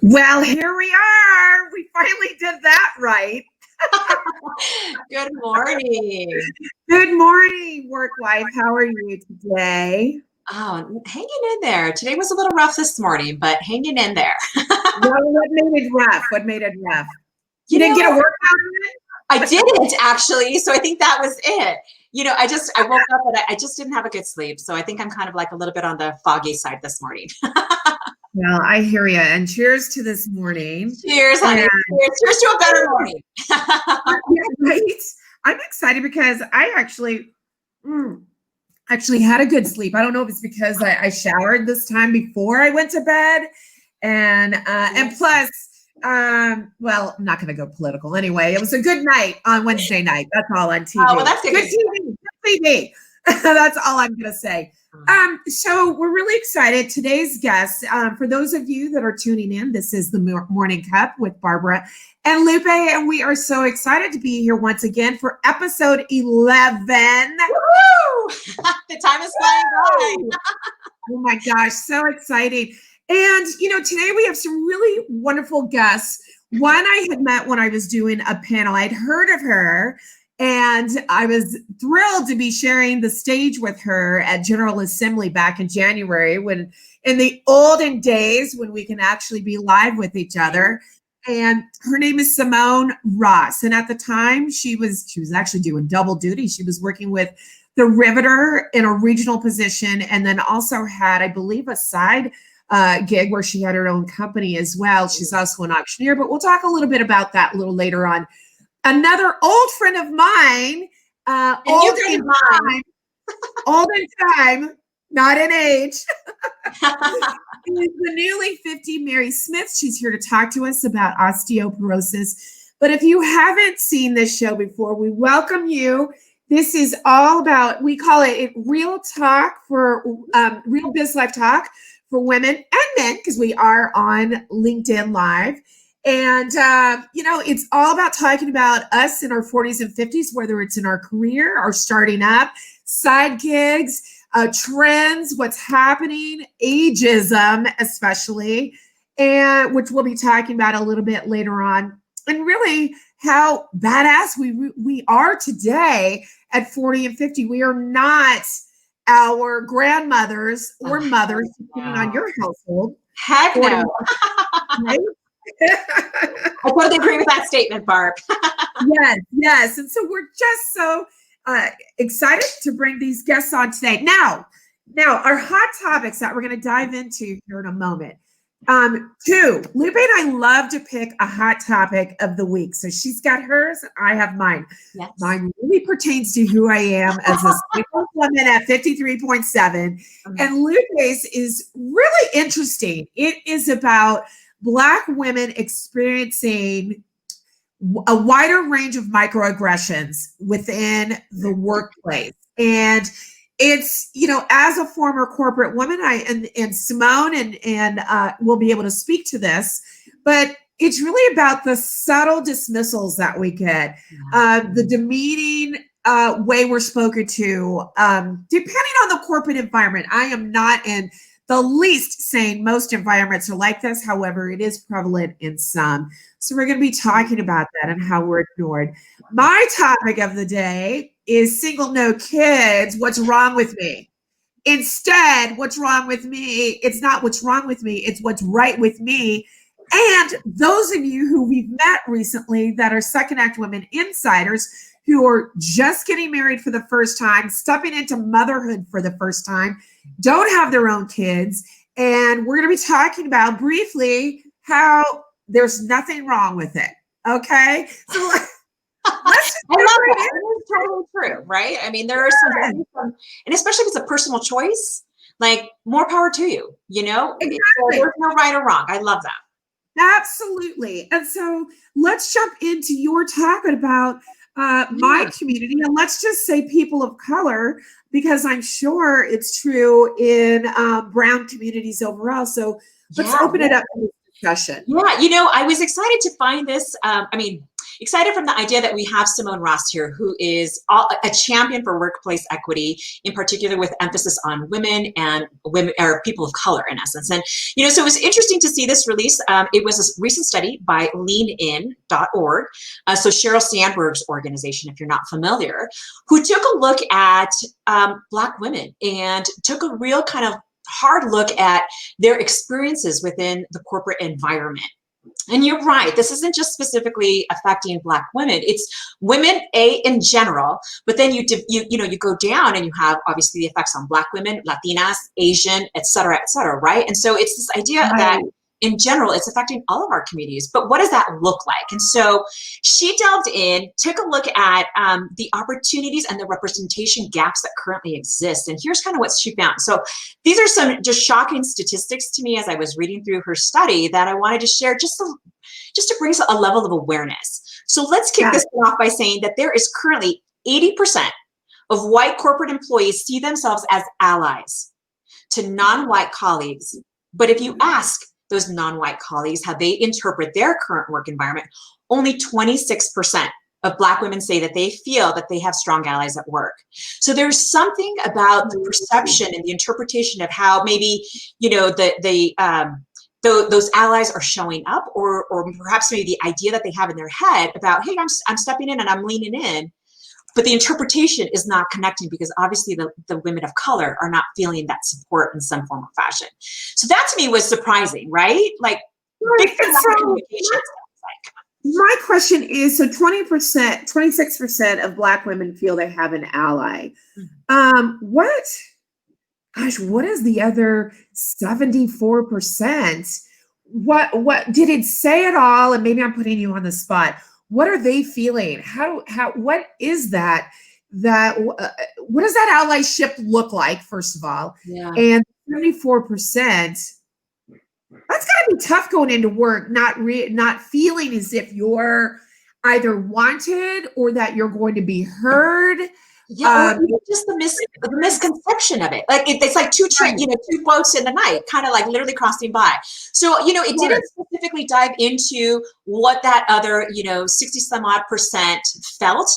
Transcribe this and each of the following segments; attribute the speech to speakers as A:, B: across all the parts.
A: Well, here we are. We finally did that right.
B: Good morning.
A: Good morning, work wife. How are you today?
B: Oh, hanging in there. Today was a little rough this morning, but hanging in there.
A: Well, what made it rough? What made it rough? You
B: You
A: didn't get a
B: know,
A: workout
B: I didn't actually, so I think that was it. I woke up and I just didn't have a good sleep. So I think I'm kind of like a little bit on the foggy side this morning.
A: in? Well, I hear you. And cheers to this morning.
B: Cheers,
A: And
B: honey. Cheers to a better morning.
A: yeah, right. I'm excited because I mm, actually had a good sleep. I don't know if it's because I showered this time before I went to bed, and plus, well, I'm not going to go political anyway. It was a good night on Wednesday night. That's all on TV.
B: Oh, well, that's good.
A: Good TV. Good TV. That's all I'm going to say. So we're really excited. Today's guest, for those of you that are tuning in, this is the Morning Cup with Barbara and Lupe, and we are so excited to be here once again for episode 11.
B: Woo! The time is flying by.
A: Oh my gosh, so exciting. And, today we have some really wonderful guests. One I had met when I was doing a panel. I'd heard of her, and I was thrilled to be sharing the stage with her at General Assembly back in January, when in the olden days when we can actually be live with each other. And her name is Simone Ross. And at the time, she was actually doing double duty. She was working with the Riveter in a regional position, and then also had, I believe, a side gig where she had her own company as well. She's also an auctioneer, but we'll talk a little bit about that a little later on. Another old friend of mine, old in time, not in age, is the newly 50 Mary Smith. She's here to talk to us about osteoporosis. But if you haven't seen this show before, we welcome you. This is all about, we call it real talk for real biz life talk for women and men, because we are on LinkedIn Live. And, it's all about talking about us in our 40s and 50s, whether it's in our career or starting up, side gigs, trends, what's happening, ageism especially, and which we'll be talking about a little bit later on. And really how badass we are today at 40 and 50. We are not our grandmothers or mothers, depending on your household.
B: Heck no.
A: Right?
B: I totally agree with that statement, Barb.
A: Yes. And so we're just so excited to bring these guests on today. Now, our hot topics that we're going to dive into here in a moment. Two, Lupe and I love to pick a hot topic of the week. So she's got hers, I have mine.
B: Yes.
A: Mine really pertains to who I am as a single woman at 53.7. And Lupe's is really interesting. It is about Black women experiencing a wider range of microaggressions within the workplace. And it's, as a former corporate woman, and Simone and will be able to speak to this, but it's really about the subtle dismissals that we get, the demeaning way we're spoken to, depending on the corporate environment. I am not in the least saying most environments are like this. However, it is prevalent in some. So we're going to be talking about that and how we're ignored. My topic of the day is single, no kids. What's wrong with me? Instead, what's wrong with me? It's not what's wrong with me. It's what's right with me. And those of you who we've met recently that are SecondActWomen insiders who are just getting married for the first time, stepping into motherhood for the first time, don't have their own kids. And we're going to be talking about briefly how there's nothing wrong with it. Okay. So let's just
B: I love that. It's totally true, right? I mean, there are some, and especially if it's a personal choice, like more power to you,
A: Exactly.
B: There's no right or wrong. I love that.
A: Absolutely. And so let's jump into your talking about my community, and let's just say people of color, because I'm sure it's true in brown communities overall. So let's open it up to discussion.
B: Yeah, I was excited to find this. excited from the idea that we have Simone Ross here, who is a champion for workplace equity, in particular with emphasis on women and women or people of color, in essence. And so it was interesting to see this release. It was a recent study by leanin.org, so Sheryl Sandberg's organization, if you're not familiar, who took a look at Black women and took a real kind of hard look at their experiences within the corporate environment. And you're right, this isn't just specifically affecting Black women, it's women in general, but then you go down and you have obviously the effects on Black women, Latinas, Asian, et cetera, right? And so it's this idea that in general, it's affecting all of our communities, but what does that look like? And so she delved in, took a look at the opportunities and the representation gaps that currently exist. And here's kind of what she found. So these are some just shocking statistics to me as I was reading through her study that I wanted to share just to bring a level of awareness. So let's kick this off by saying that there is currently 80% of white corporate employees see themselves as allies to non-white colleagues. But if you ask those non-white colleagues how they interpret their current work environment, only 26% of Black women say that they feel that they have strong allies at work. So there's something about the perception and the interpretation of how maybe, those allies are showing up, or perhaps maybe the idea that they have in their head about, hey, I'm stepping in and I'm leaning in. But the interpretation is not connecting because obviously the women of color are not feeling that support in some form or fashion. So that to me was surprising, right? Like, big communication.
A: My question is, so 20%, 26% of Black women feel they have an ally. What is the other 74%? What did it say at all? And maybe I'm putting you on the spot. What are they feeling? What is that? What does that allyship look like, first of all?
B: Yeah.
A: And 74%, that's gotta be tough going into work, not feeling as if you're either wanted or that you're going to be heard.
B: Yeah, or even just the misconception of it. Like it's like two boats in the night, kind of like literally crossing by. So, it didn't specifically dive into what that other, 60 some odd percent felt,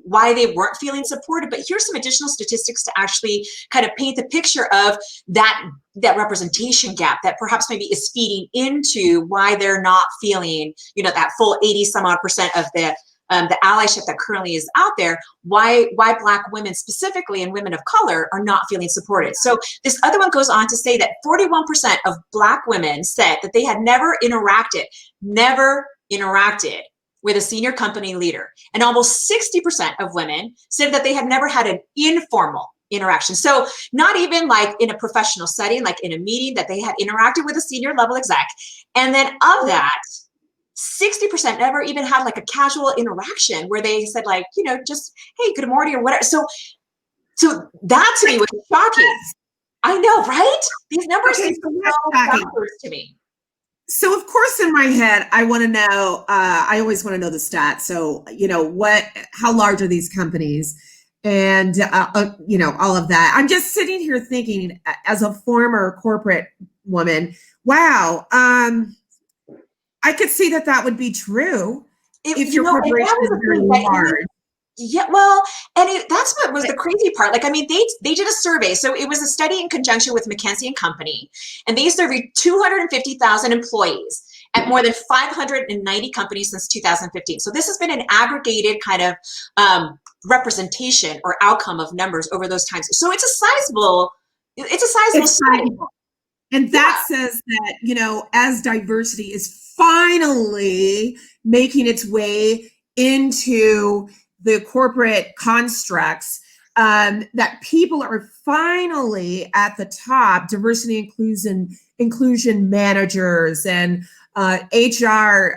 B: why they weren't feeling supported. But here's some additional statistics to actually kind of paint the picture of that representation gap that perhaps maybe is feeding into why they're not feeling, that full 80 some odd percent of the allyship that currently is out there, why Black women specifically and women of color are not feeling supported. So this other one goes on to say that 41% of Black women said that they had never interacted with a senior company leader. And almost 60% of women said that they had never had an informal interaction. So not even like in a professional setting, like in a meeting, that they had interacted with a senior level exec. And then of that, 60% never even had like a casual interaction where they said like, just, hey, good morning or whatever. So that to me was shocking. I know, right? These numbers seem so backwards to me.
A: So of course in my head, I want to know, I always want to know the stats. So, how large are these companies? And, all of that. I'm just sitting here thinking as a former corporate woman, wow, I could see that would be true if your corporation is very large.
B: Yeah, well, and that's what was the crazy part. Like, I mean, they did a survey. So it was a study in conjunction with McKinsey & Company, and they surveyed 250,000 employees at more than 590 companies since 2015. So this has been an aggregated kind of representation or outcome of numbers over those times. So it's a sizable study.
A: And that says that, as diversity is finally making its way into the corporate constructs, that people are finally at the top, diversity inclusion managers and HR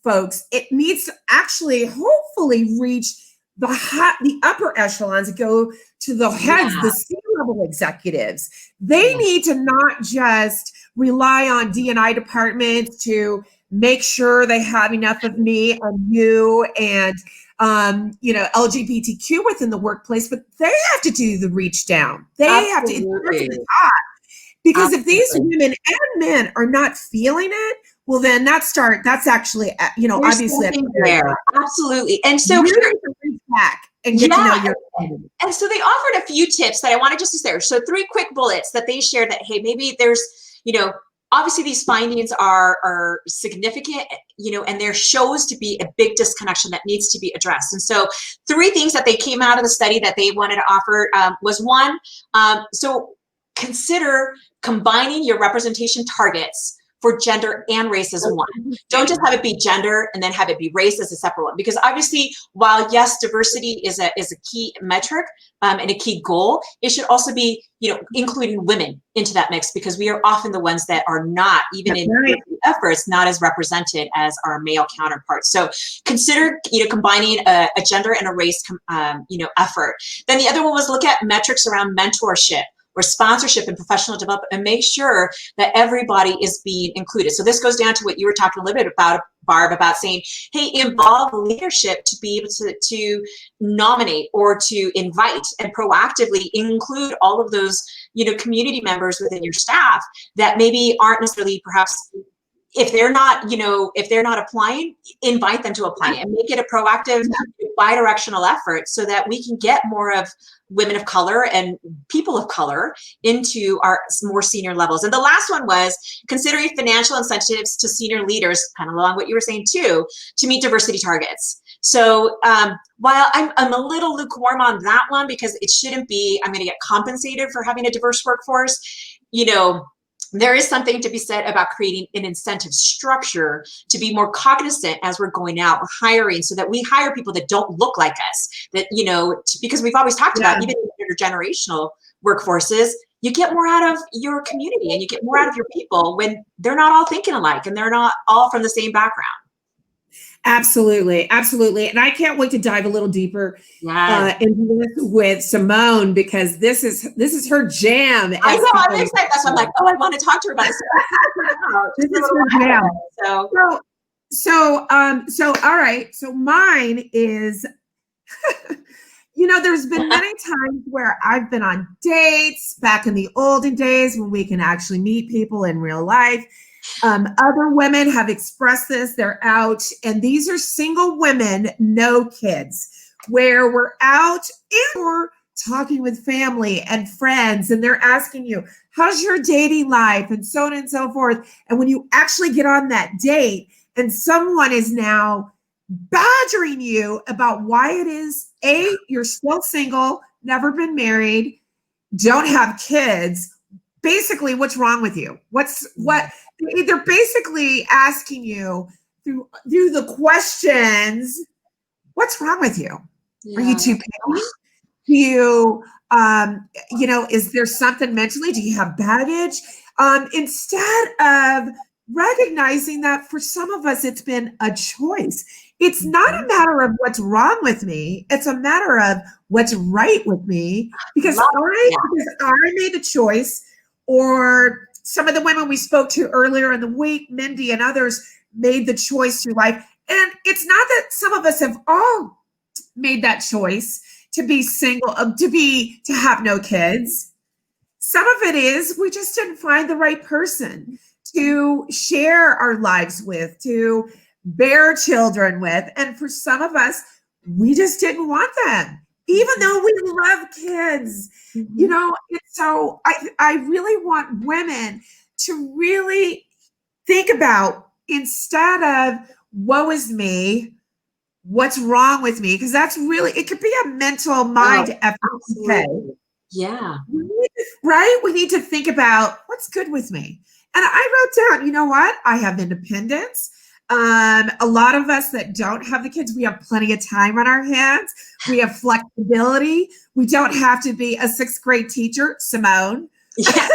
A: folks, it needs to actually hopefully reach the upper echelons, go to the heads, the C-level executives. They need to not just rely on D&I departments to make sure they have enough of me and you and LGBTQ within the workplace, but they have to do the reach down. They have to, it's the top. Because if these women and men are not feeling it, well, then that's actually,
B: There's
A: obviously
B: something there. Absolutely. And so
A: you
B: here,
A: need to reach back and get to know your community.
B: and so they offered a few tips that I wanted just to share. So 3 quick bullets that they shared that, hey, maybe there's, obviously these findings are significant, and there shows to be a big disconnection that needs to be addressed. And so 3 things that they came out of the study that they wanted to offer was one, so consider combining your representation targets for gender and race as one. Don't just have it be gender and then have it be race as a separate one. Because obviously, while yes, diversity is a key metric and a key goal, it should also be, including women into that mix, because we are often the ones that are not, even in efforts, not as represented as our male counterparts. So consider, combining a gender and a race, effort. Then the other one was look at metrics around mentorship or sponsorship and professional development, and make sure that everybody is being included. So this goes down to what you were talking a little bit about, Barb, about saying, hey, involve leadership to be able to nominate or to invite and proactively include all of those, community members within your staff that maybe aren't necessarily perhaps, if they're not applying, invite them to apply and make it a proactive, bi-directional effort so that we can get more of women of color and people of color into our more senior levels. And the last one was considering financial incentives to senior leaders, kind of along what you were saying too, to meet diversity targets. So while I'm a little lukewarm on that one, because it shouldn't be, I'm going to get compensated for having a diverse workforce, there is something to be said about creating an incentive structure to be more cognizant as we're going out, we're hiring, so that we hire people that don't look like us, that, because we've always talked about, even in intergenerational workforces, you get more out of your community and you get more out of your people when they're not all thinking alike and they're not all from the same background.
A: Absolutely. Absolutely. And I can't wait to dive a little deeper into this with Simone, because this is her jam.
B: I know, I'm excited. That's why I'm like, I want to talk to her about this.
A: This is her jam. So, all right. So mine is, there's been many times where I've been on dates back in the olden days when we can actually meet people in real life. Other women have expressed this. They're out, and these are single women, no kids, where we're out and we're talking with family and friends, and they're asking you, how's your dating life, and so on and so forth. And when you actually get on that date and someone is now badgering you about why it is, A, you're still single, never been married, don't have kids, basically, what's wrong with you? They're basically asking you through the questions, what's wrong with you? Yeah. Are you too picky? Do you, is there something mentally? Do you have baggage? Instead of recognizing that for some of us, it's been a choice. It's not a matter of what's wrong with me. It's a matter of what's right with me, because I made the choice. Or some of the women we spoke to earlier in the week, Mindy and others, made the choice through life. And it's not that some of us have all made that choice to be single, to have no kids. Some of it is we just didn't find the right person to share our lives with, to bear children with. And for some of us, we just didn't want them, even though we love kids. So I really want women to really think about, instead of woe is me, what's wrong with me? Because that's really, it could be a mental mind effort. Okay. Yeah. We need to think about what's good with me. And I wrote down, you know what? I have independence. A lot of us that don't have the kids, we have plenty of time on our hands. We have flexibility. We don't have to be a 6th grade teacher, Simone.
B: Yeah.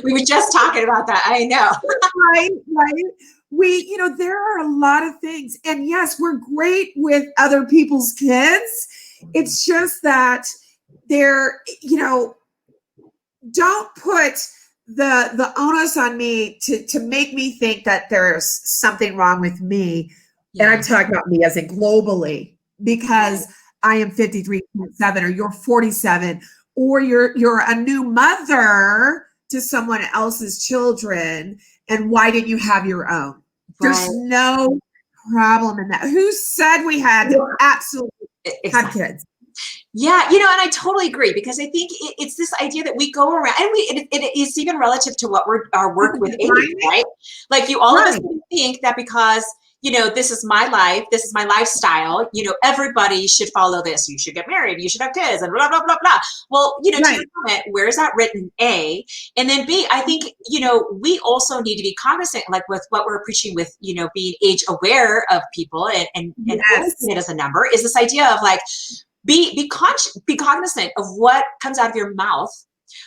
B: We were just talking about that. I know.
A: Right. We, there are a lot of things. And yes, we're great with other people's kids. It's just that they're, don't put the onus on me to make me think that there's something wrong with me. Yeah. And I'm talking about me as in globally, because I am 53.7 or you're 47 or you're a new mother to someone else's children. And why didn't you have your own? There's no problem in that. Who said we had to absolutely have kids?
B: Yeah, you know, and I totally agree, because I think it's this idea that we go around, and it is even relative to what our work with age, right? Like all of us think that because, you know, this is my life, this is my lifestyle, you know, everybody should follow this. You should get married, you should have kids, and blah, blah, blah, blah. Well, you know, to your comment, where is that written? A, and then B, I think, you know, we also need to be cognizant, like with what we're preaching with, you know, being age aware of people and seeing it as a number, is this idea of like, be cognizant of what comes out of your mouth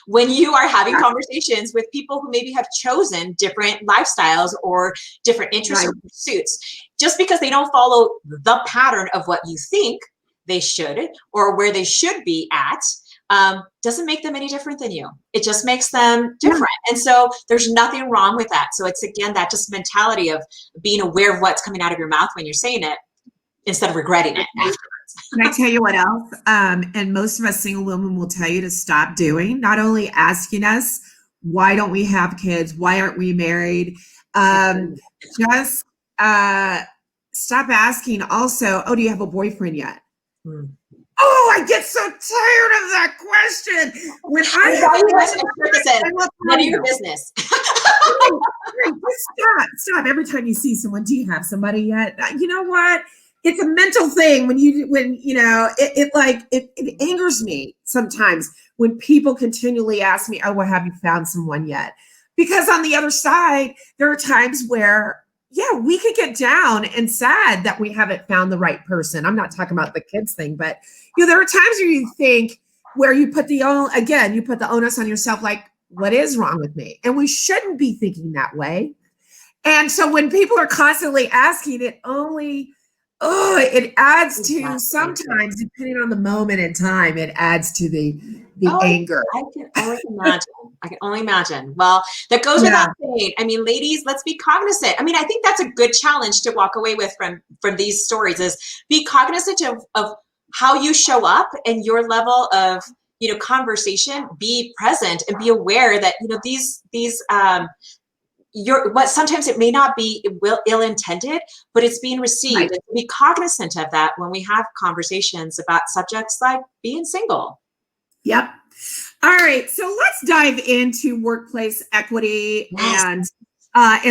B: when you are having conversations with people who maybe have chosen different lifestyles or different interests or pursuits. Just because they don't follow the pattern of what you think they should or where they should be at, doesn't make them any different than you. It just makes them different. And so there's nothing wrong with that. So it's, again, that just mentality of being aware of what's coming out of your mouth when you're saying it, instead of regretting it afterwards.
A: Can I tell you what else? And most of us single women will tell you to stop doing, not only asking us, why don't we have kids? Why aren't we married? Just stop asking also, oh, do you have a boyfriend yet? Oh, I get so tired of that question. When
B: none of your business.
A: Stop. Every time you see someone, do you have somebody yet? You know what? It's a mental thing when you know, it angers me sometimes when people continually ask me, oh, well, have you found someone yet? Because on the other side, there are times where, we could get down and sad that we haven't found the right person. I'm not talking about the kids thing, but there are times where you think, where you put the onus on yourself, like, what is wrong with me? And we shouldn't be thinking that way. And so when people are constantly asking, it adds to, sometimes, depending on the moment in time, it adds to the anger.
B: I can only imagine. Well, that goes without saying. I mean, ladies, let's be cognizant. I mean, I think that's a good challenge to walk away with from these stories, is be cognizant of how you show up and your level of, you know, conversation. Be present and be aware that, you know, these sometimes it may not be ill-intended, but it's being received. And be cognizant of that when we have conversations about subjects like being single.
A: Yep. All right. So let's dive into workplace equity and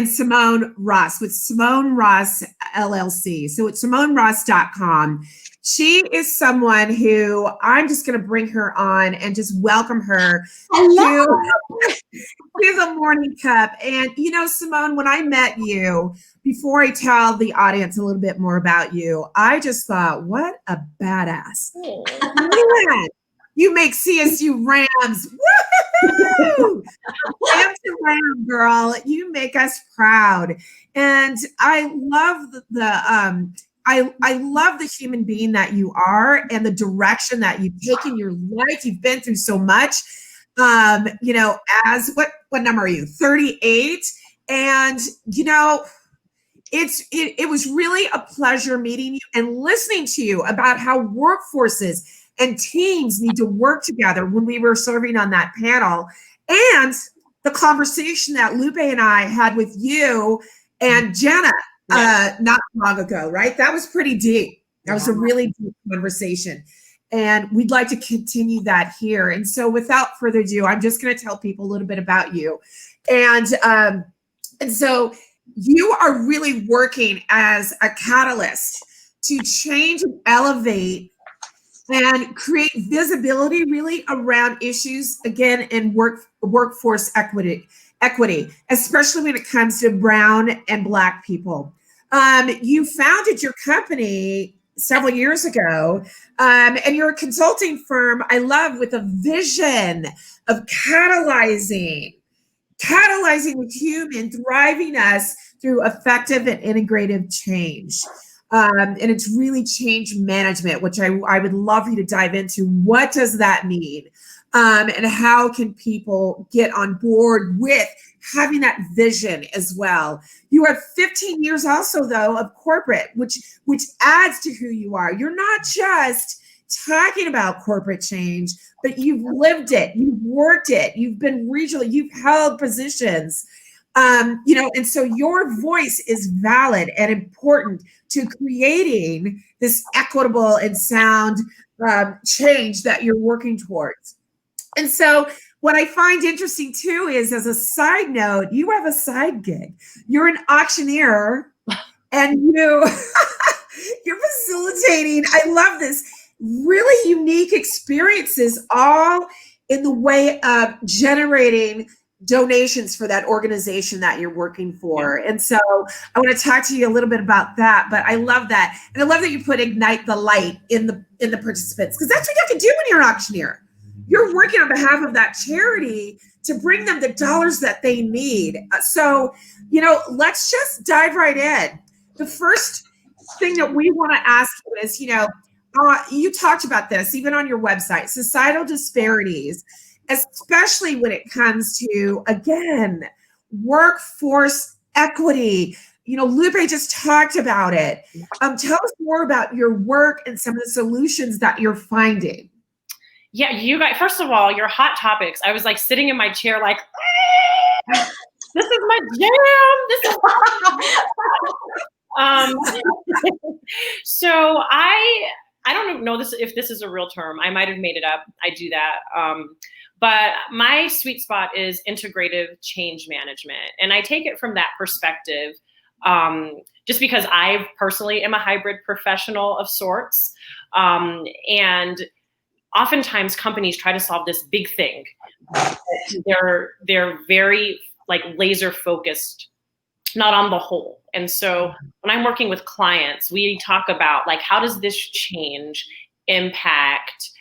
A: Simone Ross with Simone Ross LLC. So it's SimoneRoss.com. She is someone who I'm just going to bring her on and just welcome her to the Morning Cup. And, you know, Simone, when I met you, before I tell the audience a little bit more about you, I just thought, what a badass. Man, you make CSU Rams. Woo-hoo! Rams to Ram, girl. You make us proud. And I love I love the human being that you are and the direction that you take in your life. You've been through so much. You know, as what number are you? 38. And, you know, it was really a pleasure meeting you and listening to you about how workforces and teams need to work together when we were serving on that panel, and the conversation that Lupe and I had with you and Jenna not long ago, right? That was pretty deep. That was a really deep conversation. And we'd like to continue that here. And so without further ado, I'm just going to tell people a little bit about you. And so you are really working as a catalyst to change and elevate and create visibility really around issues, again, in workforce equity, especially when it comes to brown and Black people. You founded your company several years ago, and you're a consulting firm, I love, with a vision of catalyzing the human, driving us through effective and integrative change. And it's really change management, which I would love for you to dive into. What does that mean? And how can people get on board with having that vision as well? You have 15 years also, though, of corporate, which adds to who you are. You're not just talking about corporate change, but you've lived it, you've worked it, you've been regional, you've held positions. And so your voice is valid and important to creating this equitable and sound change that you're working towards. And so what I find interesting too is, as a side note, you have a side gig. You're an auctioneer, and you're facilitating, I love this, really unique experiences, all in the way of generating donations for that organization that you're working for. And so I want to talk to you a little bit about that, but I love that. And I love that you put ignite the light in the participants, because that's what you have to do when you're an auctioneer. You're working on behalf of that charity to bring them the dollars that they need. So, let's just dive right in. The first thing that we want to ask you is, you talked about this even on your website, societal disparities, especially when it comes to, again, workforce equity. Lupe just talked about it. Tell us more about your work and some of the solutions that you're finding.
C: Yeah, you guys, first of all, your hot topics. I was like sitting in my chair like, this is my jam. So I don't know if this is a real term. I might have made it up. I do that. But my sweet spot is integrative change management. And I take it from that perspective, just because I personally am a hybrid professional of sorts. And oftentimes companies try to solve this big thing. They're very like laser focused, not on the whole. And so when I'm working with clients, we talk about like, how does this change impact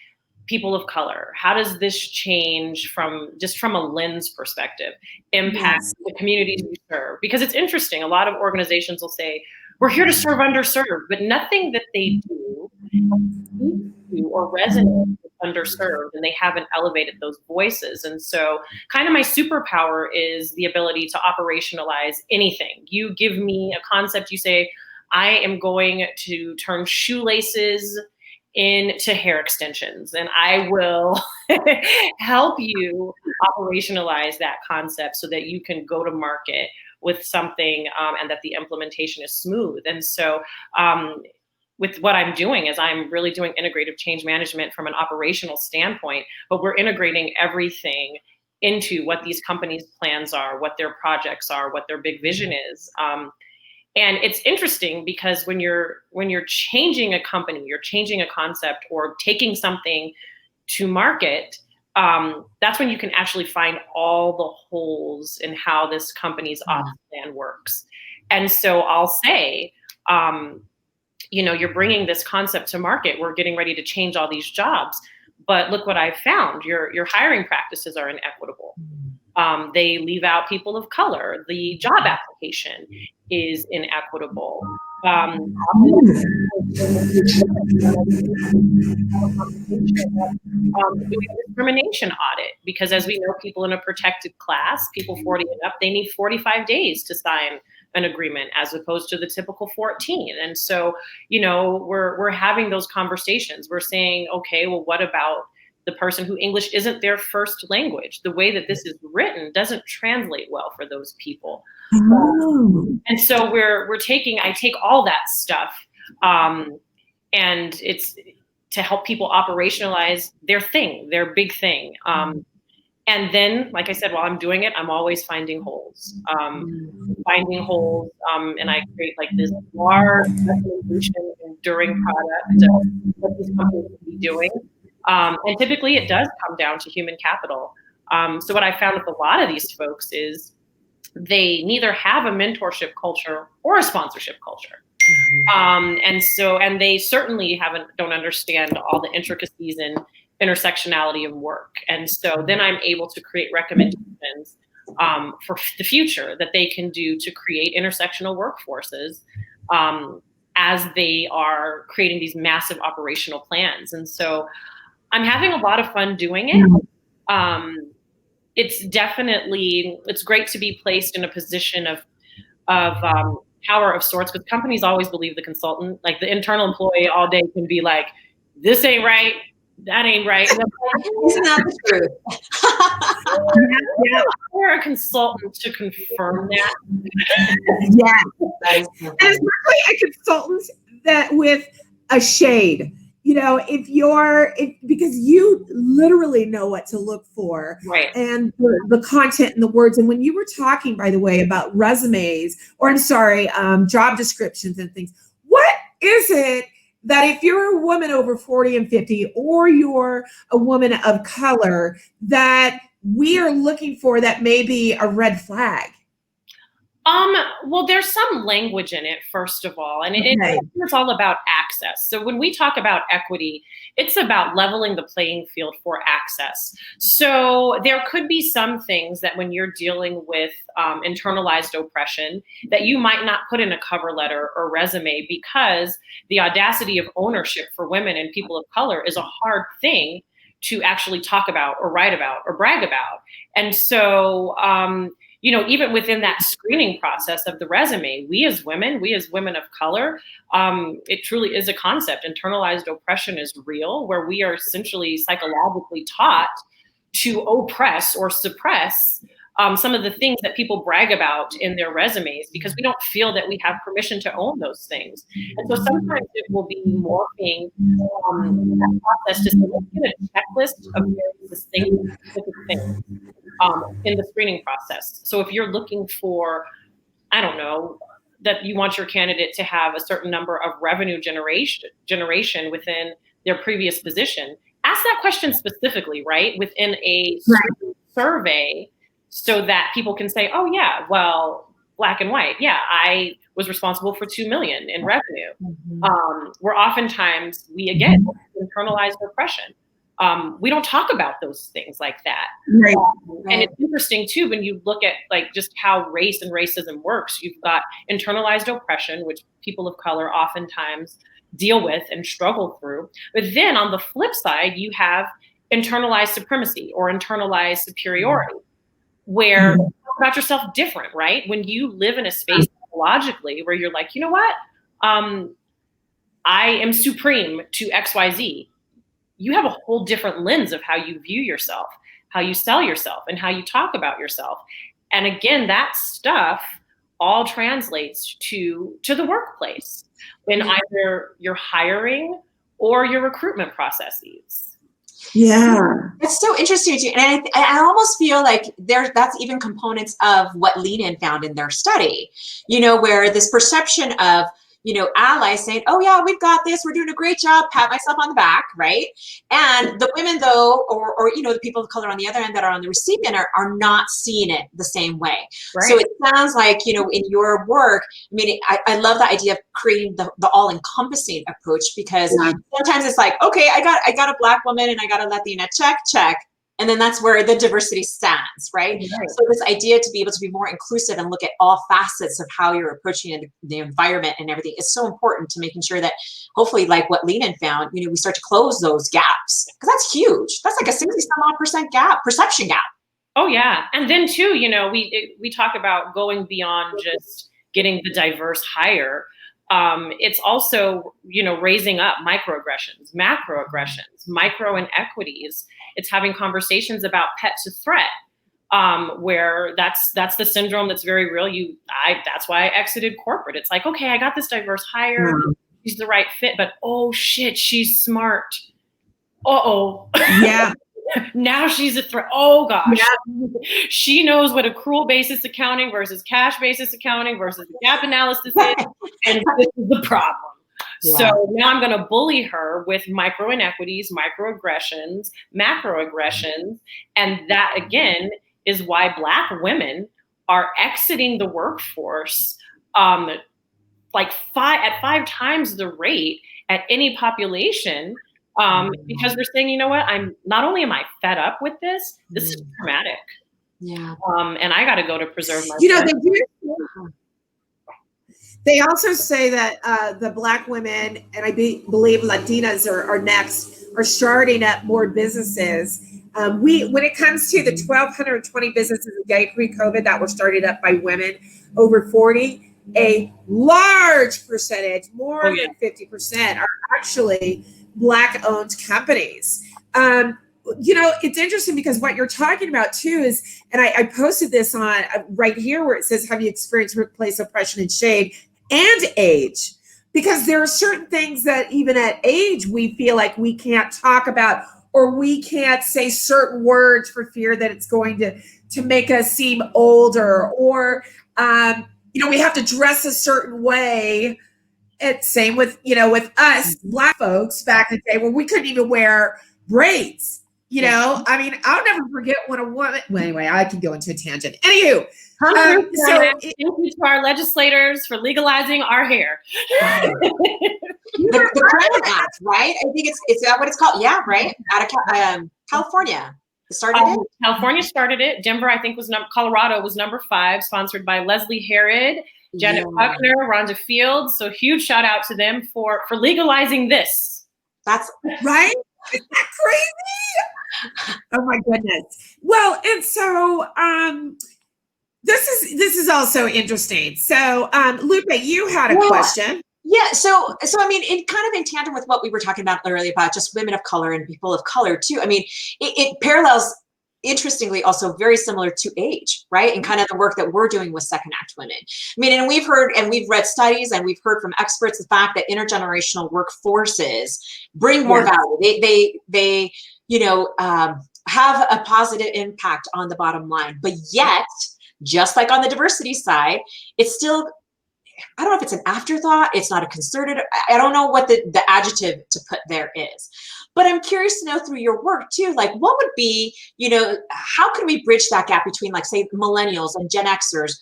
C: people of color? How does this change from a lens perspective impact the communities we serve? Because it's interesting. A lot of organizations will say, we're here to serve underserved, but nothing that they do or resonate with underserved, and they haven't elevated those voices. And so kind of my superpower is the ability to operationalize anything. You give me a concept, you say, I am going to turn shoelaces into hair extensions, and I will help you operationalize that concept so that you can go to market with something and that the implementation is smooth. And so with what I'm doing is I'm really doing integrative change management from an operational standpoint, but we're integrating everything into what these companies' plans are, what their projects are, what their big vision is. And it's interesting because when you're changing a company, you're changing a concept or taking something to market, that's when you can actually find all the holes in how this company's ops plan works. And so I'll say, you're bringing this concept to market. We're getting ready to change all these jobs, but look what I've found. Your hiring practices are inequitable. They leave out people of color. The job application is inequitable. Doing a discrimination audit, because as we know, people in a protected class, people 40 and up, they need 45 days to sign an agreement as opposed to the typical 14. And so, we're having those conversations. We're saying, okay, well, what about the person who English isn't their first language? The way that this is written doesn't translate well for those people. And so I take all that stuff, and it's to help people operationalize their thing, their big thing. And then, like I said, while I'm doing it, I'm always finding holes, and I create like this large recommendation enduring product of what these companies can be doing. And typically it does come down to human capital. So what I found with a lot of these folks is they neither have a mentorship culture or a sponsorship culture. And they certainly don't understand all the intricacies and intersectionality of work. And so then I'm able to create recommendations for the future that they can do to create intersectional workforces as they are creating these massive operational plans. And so I'm having a lot of fun doing it. It's great to be placed in a position of power of sorts, because companies always believe the consultant, like the internal employee all day can be like, this ain't right, that ain't right.
B: Isn't that the truth?
A: Yeah.
C: Or a consultant to confirm that.
A: Yeah.
B: That is so
A: And
B: funny.
A: especially a consultant that with a shade, because you literally know what to look for
C: Right.
A: and the content and the words. And when you were talking, by the way, about resumes, or I'm sorry, job descriptions and things, what is it that if you're a woman over 40 and 50, or you're a woman of color, that we are looking for that may be a red flag?
C: Well, there's some language in it, first of all, and
A: Okay.
C: it's all about access. So when we talk about equity, it's about leveling the playing field for access. So there could be some things that when you're dealing with internalized oppression that you might not put in a cover letter or resume, because the audacity of ownership for women and people of color is a hard thing to actually talk about or write about or brag about. And so, even within that screening process of the resume, we as women of color, it truly is a concept. Internalized oppression is real, where we are essentially psychologically taught to oppress or suppress some of the things that people brag about in their resumes, because we don't feel that we have permission to own those things. And so sometimes it will be morphing that process to say, let's get a checklist of very distinct specific things in the screening process. So if you're looking for, I don't know, that you want your candidate to have a certain number of revenue generation within their previous position, ask that question specifically, right? Within a survey, so that people can say, oh yeah, well, black and white. Yeah, I was responsible for 2 million in revenue. Where oftentimes we, again, internalized oppression. We don't talk about those things like that.
A: Right.
C: And it's interesting too, when you look at like just how race and racism works. You've got internalized oppression, which people of color oftentimes deal with and struggle through. But then on the flip side, you have internalized supremacy or internalized superiority, where you talk about yourself different, right? When you live in a space psychologically where you're like, you know what? I am supreme to XYZ. You have a whole different lens of how you view yourself, how you sell yourself, and how you talk about yourself. And again, that stuff all translates to the workplace in either your hiring or your recruitment processes.
A: Yeah.
B: It's so interesting too. And I almost feel like that's even components of what Lean In found in their study, where this perception of, allies saying, oh yeah, we've got this, we're doing a great job, pat myself on the back, right? And the women though, or the people of color on the other end that are on the receiving end are not seeing it the same way. Right. So it sounds like, in your work, I love the idea of creating the all-encompassing approach, because sometimes it's like, okay, I got a black woman and I got a Latina, check. And then that's where the diversity stands, right? So this idea to be able to be more inclusive and look at all facets of how you're approaching the environment and everything is so important to making sure that hopefully, like what Lean In found, we start to close those gaps, because that's huge. That's like a 60-some-odd% gap, perception gap.
C: Oh yeah. And then too, we talk about going beyond just getting the diverse hire. It's also, raising up microaggressions, macroaggressions, micro inequities. It's having conversations about pet to threat, where that's the syndrome that's very real. That's why I exited corporate. It's like, okay, I got this diverse hire. She's the right fit, but oh shit, she's smart. Uh-oh.
A: Yeah.
C: Now she's a threat. Oh gosh. Yeah. She knows what accrual basis accounting versus cash basis accounting versus the gap analysis is. And this is the problem. Yeah. So now I'm going to bully her with micro inequities, microaggressions, macroaggressions. And that again is why Black women are exiting the workforce at 5 times the rate at any population. Because we're saying, you know what, not only am I fed up with this is traumatic. Yeah. And I got to go to preserve my
A: they also say that the Black women, and I believe Latinas are next, are starting up more businesses. When it comes to the 1,220 businesses a day pre-COVID that were started up by women over 40, a large percentage, more than 50%, are actually Black-owned companies. it's interesting because what you're talking about too is, and I posted this on right here where it says, have you experienced workplace oppression and shade and age? Because there are certain things that even at age, we feel like we can't talk about, or we can't say certain words for fear that it's going to make us seem older, or, we have to dress a certain way. It's same with, with us Black folks back in the day where we couldn't even wear braids. I mean, I'll never forget when a woman, well, anyway, I can go into a tangent. Anywho,
C: thank you to our legislators for legalizing our hair.
B: the Crown Act, right? I think it's that what it's called? Yeah, right? Out of California.
C: California started it. Denver, I think, Colorado was number 5, sponsored by Leslie Herod, Janet Buckner, Rhonda Fields. So huge shout out to them for legalizing this.
B: That's
A: right. Isn't that crazy? Oh my goodness. Well, and so this is also interesting. So Lupe, you had a question.
B: Yeah, so I mean, in kind of in tandem with what we were talking about earlier about just women of color and people of color too. I mean, it parallels, interestingly, also very similar to age, right? And kind of the work that we're doing with SecondActWomen. I mean, and we've heard and we've read studies and we've heard from experts the fact that intergenerational workforces bring more value. They have a positive impact on the bottom line, but yet, just like on the diversity side, it's still, I don't know if it's an afterthought, it's not a concerted, I don't know what the adjective to put there is. But I'm curious to know through your work too, like what would be, how can we bridge that gap between, like, say, millennials and Gen Xers?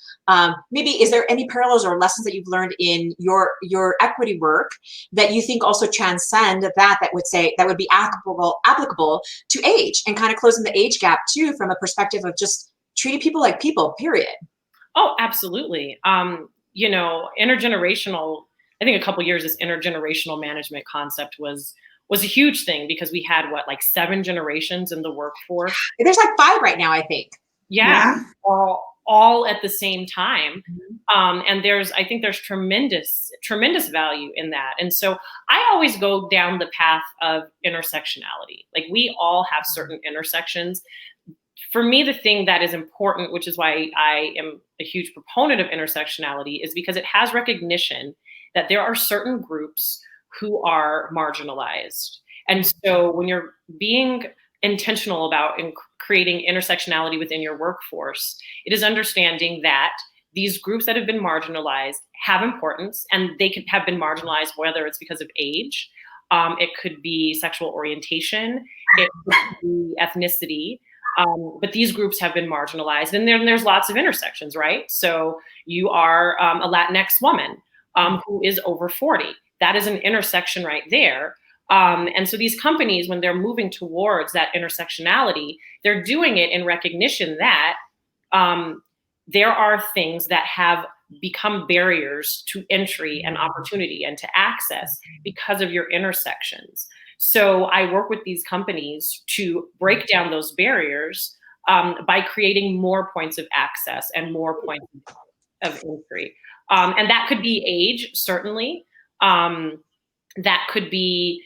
B: Maybe is there any parallels or lessons that you've learned in your equity work that you think also transcend that would be applicable to age, and kind of closing the age gap too from a perspective of just treating people like people, period?
C: Oh, absolutely. Intergenerational, I think a couple years, this intergenerational management concept was a huge thing because we had 7 generations in the workforce.
B: There's 5 right now, I think.
C: Yeah. All at the same time. And I think there's tremendous value in that. And so I always go down the path of intersectionality. Like, we all have certain intersections. For me, the thing that is important, which is why I am a huge proponent of intersectionality, is because it has recognition that there are certain groups who are marginalized. And so when you're being intentional about creating intersectionality within your workforce, it is understanding that these groups that have been marginalized have importance, and they could have been marginalized whether it's because of age, it could be sexual orientation, it could be ethnicity. But these groups have been marginalized, and then there's lots of intersections, right? So you are a Latinx woman who is over 40. That is an intersection right there. And so these companies, when they're moving towards that intersectionality, they're doing it in recognition that there are things that have become barriers to entry and opportunity and to access because of your intersections. So I work with these companies to break down those barriers by creating more points of access and more points of entry. And that could be age, certainly. That could be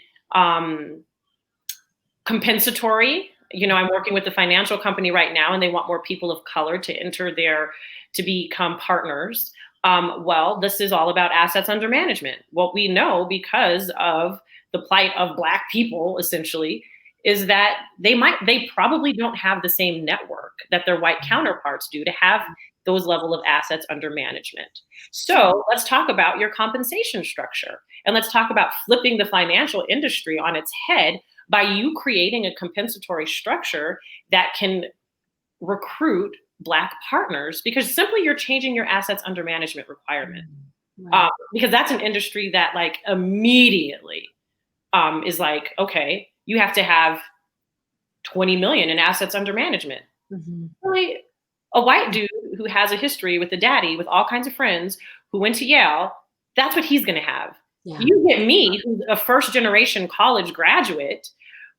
C: compensatory. I'm working with a financial company right now, and they want more people of color to enter to become partners. Well, this is all about assets under management. What we know, because of the plight of Black people, essentially, is that they probably don't have the same network that their white counterparts do to have those level of assets under management. So let's talk about your compensation structure, and let's talk about flipping the financial industry on its head by you creating a compensatory structure that can recruit Black partners, because simply you're changing your assets under management requirement. Right. Because that's an industry that immediately is okay, you have to have 20 million in assets under management. Really, a white dude who has a history with a daddy with all kinds of friends who went to Yale, that's what he's going to have. Yeah. You get me, who's a first generation college graduate,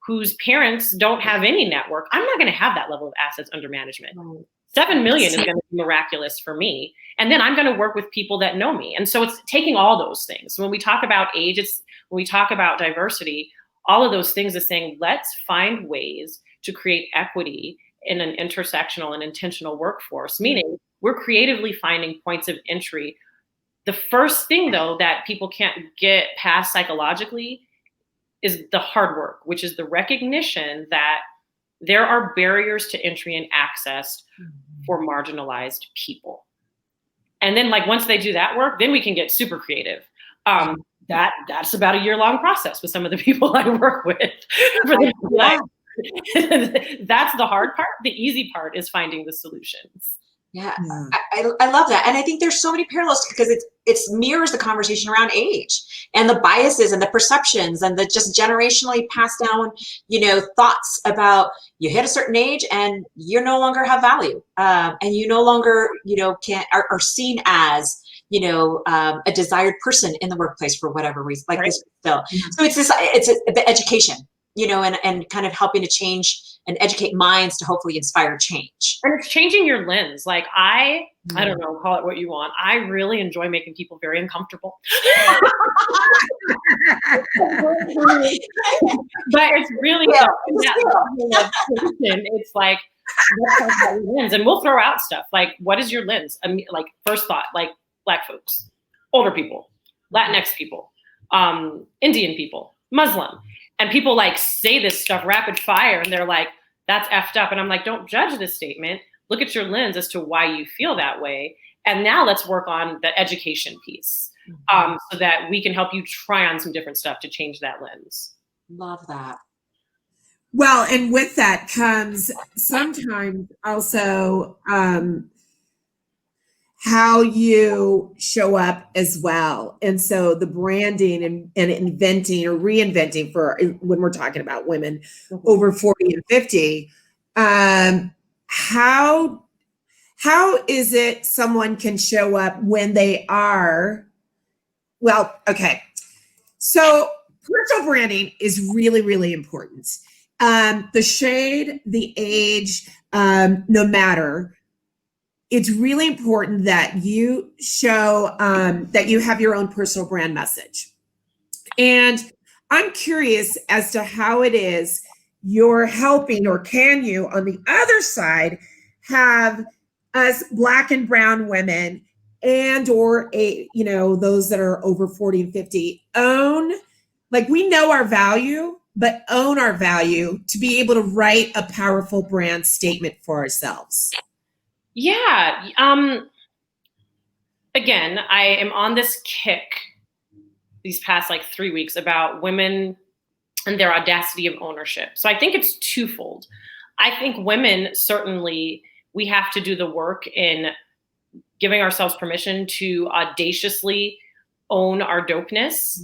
C: whose parents don't have any network. I'm not going to have that level of assets under management. Right. 7 million is going to be miraculous for me. And then I'm going to work with people that know me. And so it's taking all those things. When we talk about age, when we talk about diversity, all of those things is saying, let's find ways to create equity in an intersectional and intentional workforce, meaning we're creatively finding points of entry. The first thing, though, that people can't get past psychologically is the hard work, which is the recognition that there are barriers to entry and access for marginalized people. And then, like, once they do that work, then we can get super creative. That's about a year-long process with some of the people I work with. That's the hard part. The easy part is finding the solutions.
B: Yeah, I love that. And I think there's so many parallels because it mirrors the conversation around age and the biases and the perceptions and the just generationally passed down, thoughts about you hit a certain age and you no longer have value. And you no longer, are seen as, a desired person in the workplace for whatever reason, like this still. So it's the education, and kind of helping to change and educate minds to hopefully inspire change.
C: And it's changing your lens. Like I don't know, call it what you want. I really enjoy making people very uncomfortable. But it's really, it's like, your lens. And we'll throw out stuff. Like, what is your lens? I mean, like, first thought, like Black folks, older people, Latinx people, Indian people, Muslim. And people like say this stuff rapid fire and they're like, that's effed up. And I'm like, don't judge this statement. Look at your lens as to why you feel that way. And now let's work on the education piece so that we can help you try on some different stuff to change that lens.
B: Love that.
A: Well, and with that comes sometimes also how you show up as well. And so the branding and inventing or reinventing for when we're talking about women over 40 and 50, how is it someone can show up when they are, well, okay. So personal branding is really, really important. The shade, the age, no matter, it's really important that you show that you have your own personal brand message. And I'm curious as to how it is you're helping, or can you, on the other side, have us Black and brown women and or those that are over 40 and 50 own, like, we know our value, but own our value to be able to write a powerful brand statement for ourselves.
C: Yeah. Again, I am on this kick these past 3 weeks about women and their audacity of ownership. So I think it's twofold. I think women, certainly, we have to do the work in giving ourselves permission to audaciously own our dopeness.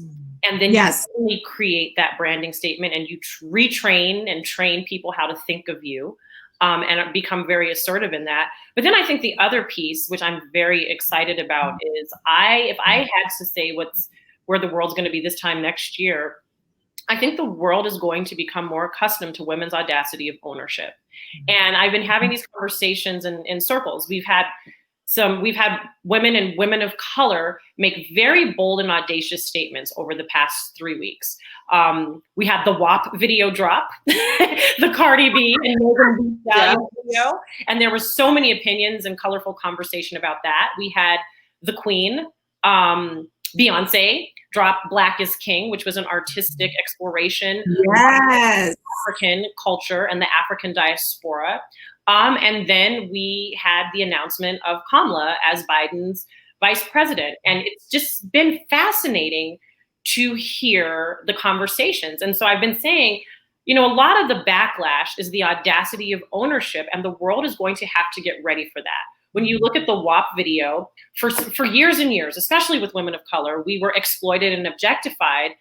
C: And then you really create that branding statement and you retrain and train people how to think of you. And become very assertive in that. But then I think the other piece, which I'm very excited about, is if I had to say where the world's going to be this time next year, I think the world is going to become more accustomed to women's audacity of ownership. And I've been having these conversations in circles. We've had women and women of color make very bold and audacious statements over the past 3 weeks. We had the WAP video drop, the Cardi B and Megan Thee Stallion video, and there were so many opinions and colorful conversation about that. We had the Queen, Beyonce, drop Black is King, which was an artistic exploration of African culture and the African diaspora. And then we had the announcement of Kamala as Biden's vice president. And it's just been fascinating to hear the conversations. And so I've been saying, a lot of the backlash is the audacity of ownership, and the world is going to have to get ready for that. When you look at the WAP video, for years and years, especially with women of color, we were exploited and objectified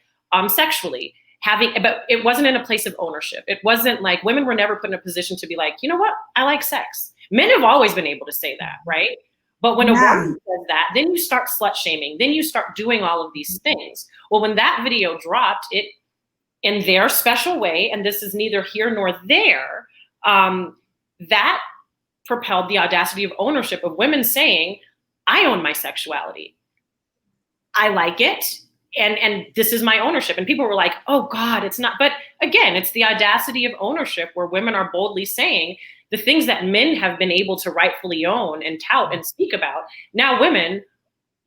C: sexually. But it wasn't in a place of ownership. It wasn't like women were never put in a position to be like, you know what, I like sex. Men have always been able to say that, right? But when a woman says that, then you start slut shaming. Then you start doing all of these things. Well, when that video dropped, it in their special way, and this is neither here nor there, that propelled the audacity of ownership of women saying, I own my sexuality. I like it. And this is my ownership. And people were like, oh God, it's not. But again, it's the audacity of ownership where women are boldly saying the things that men have been able to rightfully own and tout and speak about. Now women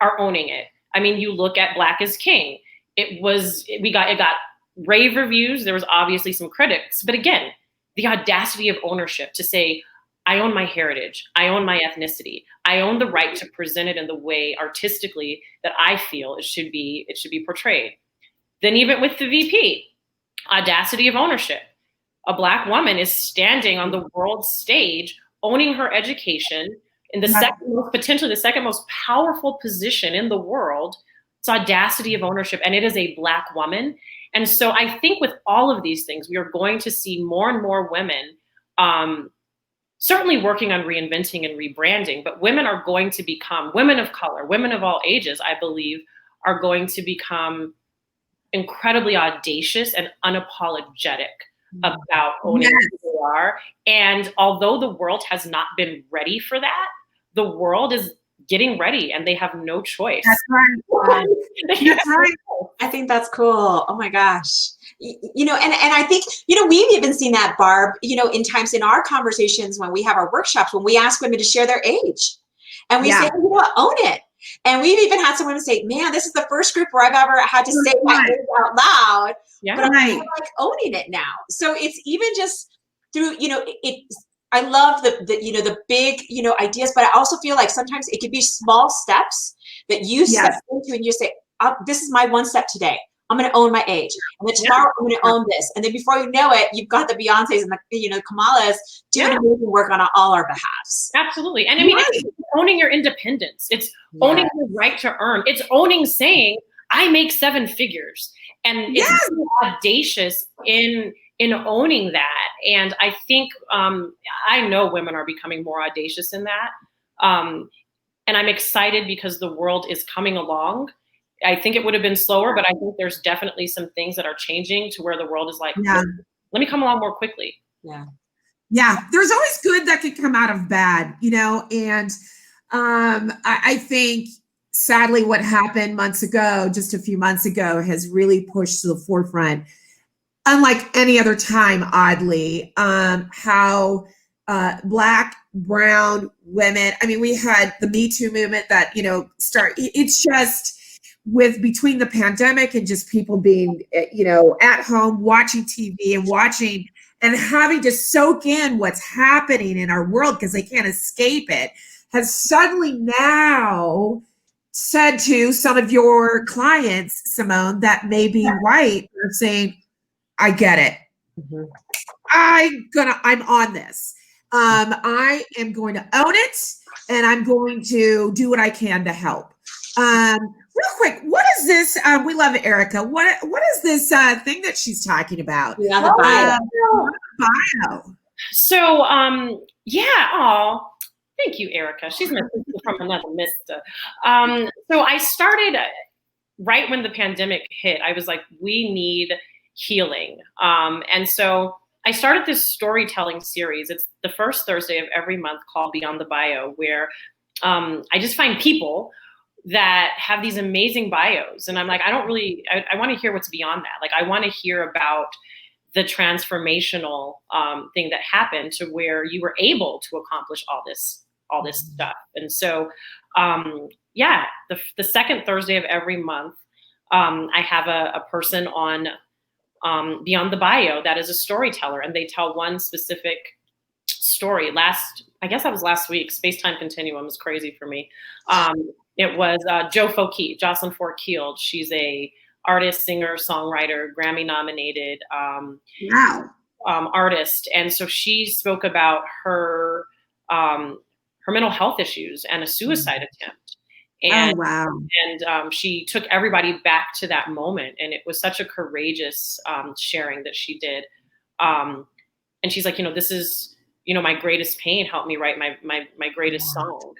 C: are owning it. I mean, you look at Black is King. It got rave reviews. There was obviously some critics, but again, the audacity of ownership to say, I own my heritage. I own my ethnicity. I own the right to present it in the way artistically that I feel it should be portrayed. Then even with the VP, audacity of ownership. A Black woman is standing on the world stage, owning her education in the potentially the second most powerful position in the world. It's audacity of ownership, and it is a Black woman. And so I think with all of these things, we are going to see more and more women certainly working on reinventing and rebranding, but women are going to become, women of color, women of all ages, I believe, are going to become incredibly audacious and unapologetic about owning who they are. And although the world has not been ready for that, the world is getting ready and they have no choice.
A: That's right. That's right.
B: I think that's cool. Oh my gosh. You know, and I think, you know, we've even seen that, Barb, you know, in times in our conversations when we have our workshops, when we ask women to share their age and we say, you know what, own it. And we've even had some women say, man, this is the first group where I've ever had to say my age out loud, but I'm like owning it now. So it's even just through, you know, I love the you know, the big, you know, ideas, but I also feel like sometimes it could be small steps that you step into and you say, this is my one step today. I'm going to own my age. And then tomorrow I'm going to own this. And then before you know it, you've got the Beyoncés and the, you know, Kamalas doing amazing work on all our behalfs.
C: Absolutely. And I mean, it's owning your independence. It's owning your right to earn. It's owning saying, I make 7 figures. And it's audacious in owning that. And I think, I know women are becoming more audacious in that. And I'm excited because the world is coming along. I think it would have been slower, but I think there's definitely some things that are changing to where the world is like, let me come along more quickly.
A: Yeah. There's always good that could come out of bad, you know, and I think sadly what happened months ago, just a few months ago, has really pushed to the forefront, unlike any other time, oddly, how Black, brown women, I mean, we had the Me Too movement that, you know, it's just, with between the pandemic and just people being, you know, at home watching TV and watching and having to soak in what's happening in our world because they can't escape it, has suddenly now said to some of your clients, Simone, that may be white, they're saying, I get it. I'm on this. I am going to own it and I'm going to do what I can to help. Real quick, what is this? We love Erica. What is this thing that she's talking about?
B: Yeah, the
A: bio.
C: So, thank you, Erica. She's my sister from another mister. So I started right when the pandemic hit. I was like, we need healing. And so I started this storytelling series. It's the first Thursday of every month called Beyond the Bio, where I just find people that have these amazing bios. And I'm like, I want to hear what's beyond that. Like, I want to hear about the transformational thing that happened to where you were able to accomplish all this stuff. And so, the second Thursday of every month, I have a person on Beyond the Bio that is a storyteller, and they tell one specific story. I guess that was last week. Space-Time Continuum was crazy for me. It was Jocelyn Fort-Keeld. She's a artist, singer, songwriter, Grammy nominated artist. And so she spoke about her mental health issues and a suicide attempt. And, and she took everybody back to that moment. And it was such a courageous sharing that she did. And she's like, you know, this is, you know, my greatest pain helped me write my greatest song.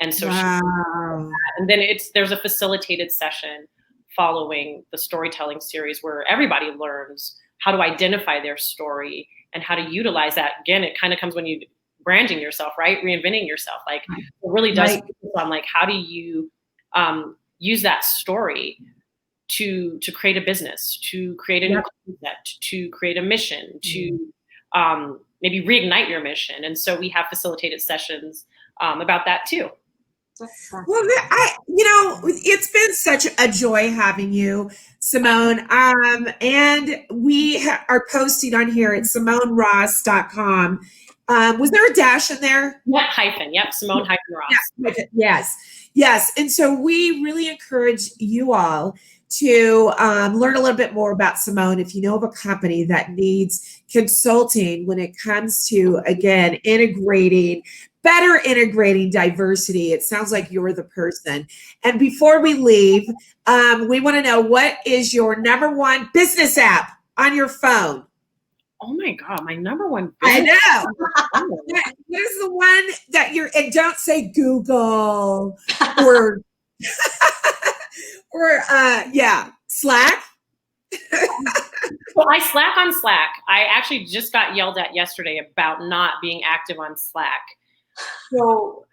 C: And so and then there's a facilitated session following the storytelling series where everybody learns how to identify their story and how to utilize that. Again, it kind of comes when you branding yourself, right? Reinventing yourself. Like, it really does focus on like, how do you use that story to create a business, to create a new concept, to create a mission, to maybe reignite your mission. And so we have facilitated sessions about that too.
A: Well, it's been such a joy having you, Simone. And we are posting on here at SimoneRoss.com. Was there a dash in there?
C: Yep, hyphen. Yep, Simone-Ross.
A: Yes. And so we really encourage you all to learn a little bit more about Simone. If you know of a company that needs consulting when it comes to, again, better integrating diversity, it sounds like you're the person. And before we leave, we want to know, what is your number one business app on your phone?
C: Oh my God, my number one
A: business
C: app.
A: I know. What is the one that and don't say Google or Slack?
C: Well, I slack on Slack. I actually just got yelled at yesterday about not being active on Slack. So